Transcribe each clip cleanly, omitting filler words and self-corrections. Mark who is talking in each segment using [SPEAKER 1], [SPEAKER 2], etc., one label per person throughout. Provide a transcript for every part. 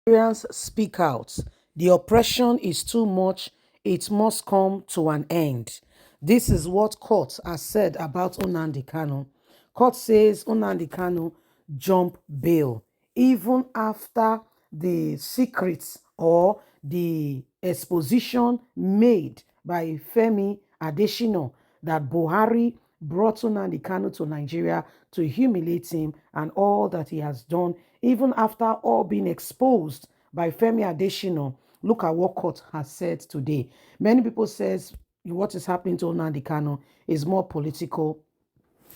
[SPEAKER 1] Nigerians speak out. The oppression is too much. It must come to an end. This is what court has said about Nnamdi Kanu. Court says Nnamdi Kanu jump bail even after the secrets or the exposition made by Femi Adesina that Buhari brought Nnamdi Kanu to Nigeria to humiliate him and all that he has done, even after all being exposed by Femi Adesina. Look at what court has said today. Many people says what is happening to Nnamdi Kanu is more political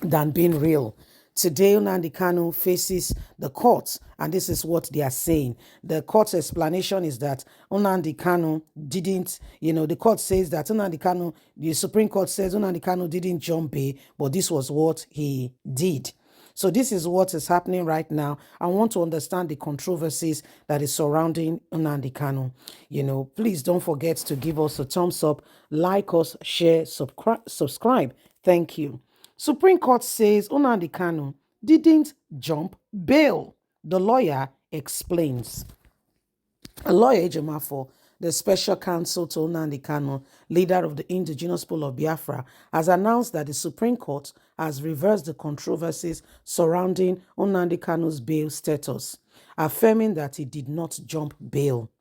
[SPEAKER 1] than being real. Today, Nnamdi Kanu faces the courts, and this is what they are saying. The court's explanation is that Nnamdi Kanu didn't, the court says that Nnamdi Kanu, the Supreme Court says Nnamdi Kanu didn't jump bail, but this was what he did. So this is what is happening right now. I want to understand the controversies that is surrounding Nnamdi Kanu. Please don't forget to give us a thumbs up, like us, share, subscribe. Thank you. Supreme Court says Nnamdi Kanu didn't jump bail. The lawyer explains. A lawyer, Ejimafo, the special counsel to Nnamdi Kanu, leader of the indigenous people of Biafra, has announced that the Supreme Court has reversed the controversies surrounding Nnamdi Kanu's bail status, affirming that he did not jump bail.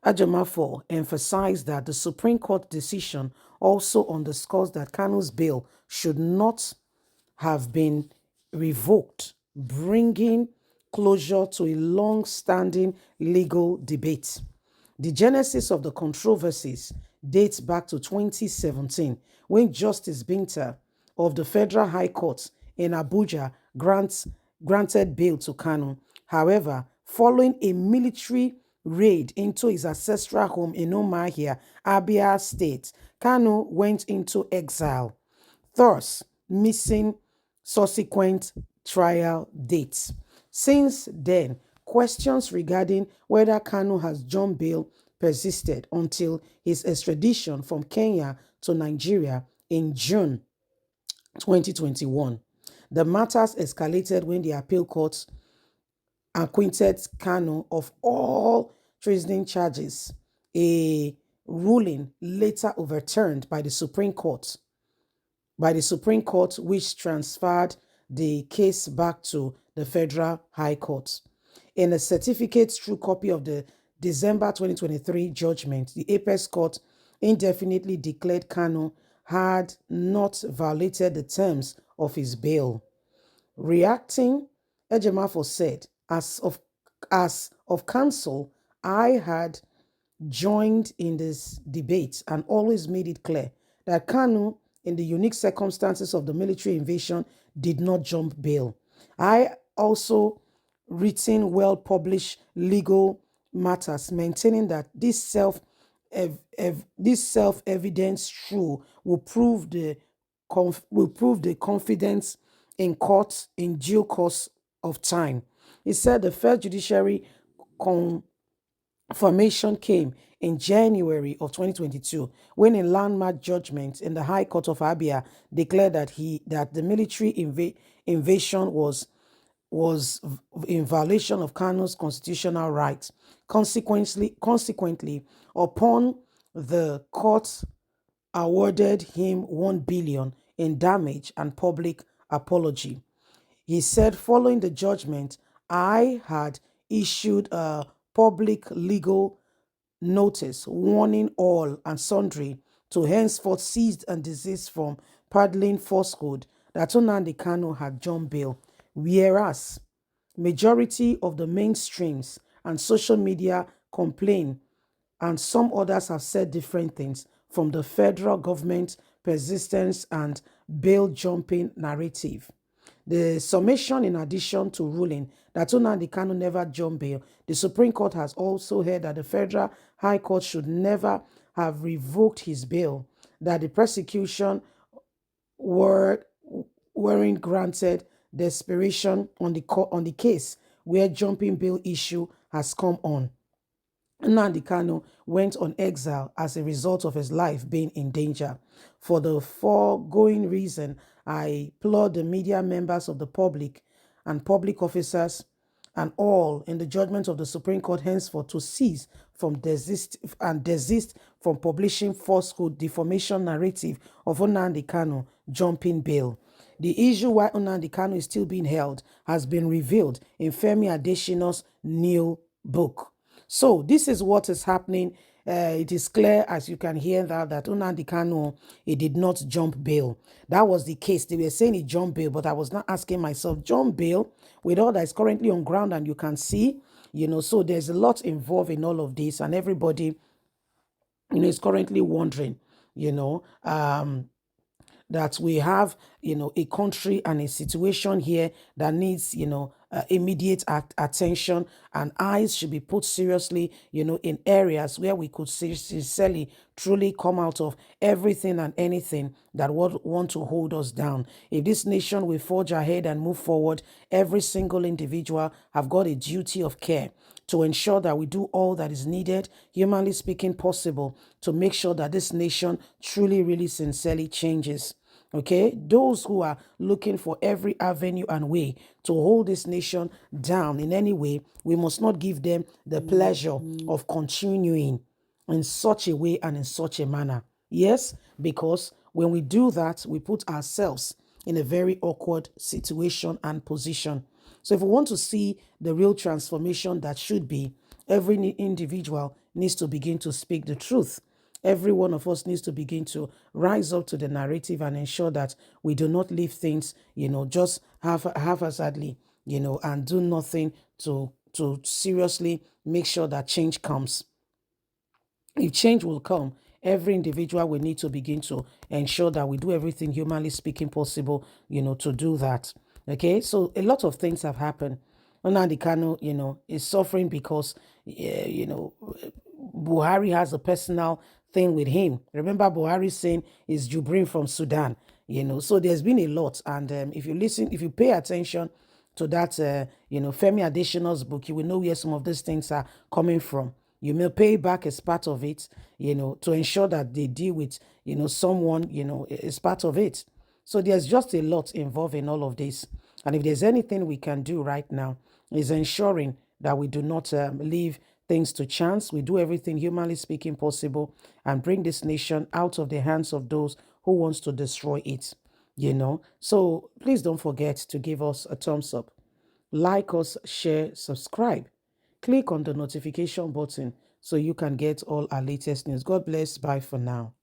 [SPEAKER 1] Ejimafo emphasized that the Supreme Court decision also underscores that Kanu's bail should not have been revoked, bringing closure to a long-standing legal debate. The genesis of the controversies dates back to 2017, when Justice Binta of the Federal High Court in Abuja granted bail to Kanu. However, following a military raid into his ancestral home in Umuahia, Abia State, Kanu went into exile, thus missing subsequent trial dates. Since then, questions regarding whether Kanu has jumped bail persisted until his extradition from Kenya to Nigeria in June 2021. The matters escalated when the appeal court acquitted Kanu of all treason charges, a ruling later overturned by the Supreme Court, which transferred the case back to the Federal High Court. In a certificate-true copy of the December 2023 judgment, the Apex Court indefinitely declared Kanu had not violated the terms of his bail. Reacting, Ejimafo said, as of counsel, I had joined in this debate and always made it clear that Kanu, in the unique circumstances of the military invasion, did not jump bail. I also written well-published legal matters maintaining that this self-evidence true will prove the confidence in court in due course of time. He said the first judiciary confirmation came in January of 2022 when a landmark judgment in the High Court of Abia declared that the military invasion was in violation of Kanu's constitutional rights. Consequently, upon the court awarded him 1 billion in damage and public apology. He said, following the judgment, I had issued a public legal notice warning all and sundry to henceforth cease and desist from peddling falsehood that Nnamdi Kanu had jumped bail, whereas majority of the mainstreams and social media complain, and some others have said different things, from the federal government persistence and bail jumping narrative. The summation, in addition to ruling that Nnamdi Kanu never jumped bail, the Supreme Court has also held that the Federal High Court should never have revoked his bail, that the prosecution weren't granted desperation on the case where jumping bail issue has come on. Nnamdi Kanu went on exile as a result of his life being in danger. For the foregoing reason, I applaud the media members of the public and public officers and all in the judgment of the Supreme Court henceforth to cease from desist from publishing falsehood defamation narrative of Nnamdi Kanu jumping bail. The issue why Nnamdi Kanu is still being held has been revealed in Femi Adesina's new book. So this is what is happening. It is clear, as you can hear, that Nnamdi Kanu, he did not jump bail. That was the case. They were saying he jumped bail, but I was not asking myself, jump bail with all that is currently on ground, and you can see, so there's a lot involved in all of this, and everybody, is currently wondering, that we have, a country and a situation here that needs, immediate attention, and eyes should be put seriously, in areas where we could sincerely, truly come out of everything and anything that would want to hold us down. If this nation will forge ahead and move forward, every single individual have got a duty of care to ensure that we do all that is needed, humanly speaking, possible, to make sure that this nation truly, really, sincerely changes. Okay, those who are looking for every avenue and way to hold this nation down in any way, we must not give them the pleasure of continuing in such a way and in such a manner. Yes, because when we do that, we put ourselves in a very awkward situation and position. So if we want to see the real transformation that should be, every individual needs to begin to speak the truth. Every one of us needs to begin to rise up to the narrative and ensure that we do not leave things, just haphazardly, and do nothing to seriously make sure that change comes. If change will come, every individual will need to begin to ensure that we do everything humanly speaking possible, to do that. Okay, so a lot of things have happened. Nnamdi Kanu, is suffering because, Buhari has a personal thing with him. Remember, Buhari saying is Jubrin from Sudan, so there's been a lot. And if you pay attention to that, Femi Adesina's book, you will know where some of these things are coming from. You may pay back as part of it, to ensure that they deal with, someone, is part of it. So there's just a lot involved in all of this. And if there's anything we can do right now, is ensuring that we do not leave things to chance. We do everything humanly speaking possible and bring this nation out of the hands of those who wants to destroy it. So please don't forget to give us a thumbs up, like us, share, subscribe. Click on the notification button so you can get all our latest news. God bless. Bye for now.